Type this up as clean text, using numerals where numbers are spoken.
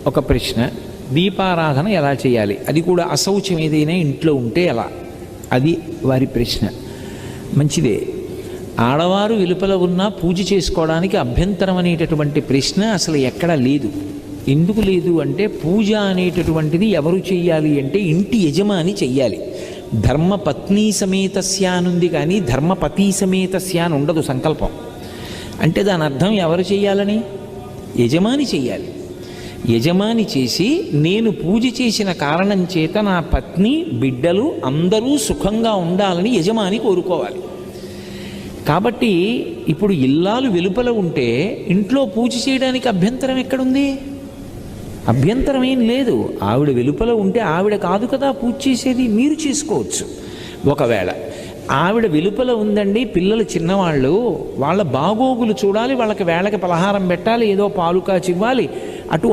ఒక ప్రశ్న. దీపారాధన ఎలా చేయాలి, అది కూడా అశౌచం ఏదైనా ఇంట్లో ఉంటే ఎలా, అది వారి ప్రశ్న. మంచిదే. ఆడవారు వెలుపల ఉన్నా పూజ చేసుకోవడానికి అభ్యంతరం అనేటటువంటి ప్రశ్న అసలు ఎక్కడా లేదు. ఎందుకు లేదు అంటే, పూజ అనేటటువంటిది ఎవరు చెయ్యాలి అంటే ఇంటి యజమాని చెయ్యాలి. ధర్మపత్ని సమేతస్య అనుంది కానీ ధర్మపతి సమేతస్య అని ఉండదు సంకల్పం. అంటే దాని అర్థం ఎవరు చెయ్యాలని? యజమాని చెయ్యాలి. యజమాని చేసి, నేను పూజ చేసిన కారణం చేత నా పత్ని బిడ్డలు అందరూ సుఖంగా ఉండాలని యజమాని కోరుకోవాలి. కాబట్టి ఇప్పుడు ఇల్లాలు వెలుపల ఉంటే ఇంట్లో పూజ చేయడానికి అభ్యంతరం ఎక్కడుంది? అభ్యంతరం ఏం లేదు. ఆవిడ వెలుపల ఉంటే ఆవిడ కాదు కదా పూజ చేసేది, మీరు చేసుకోవచ్చు. ఒకవేళ ఆవిడ వెలుపల ఉందండి, పిల్లలు చిన్నవాళ్ళు, వాళ్ళ బాగోగులు చూడాలి, వాళ్ళకి వేళకి పలహారం పెట్టాలి, ఏదో పాలు కాచి ఇవ్వాలి,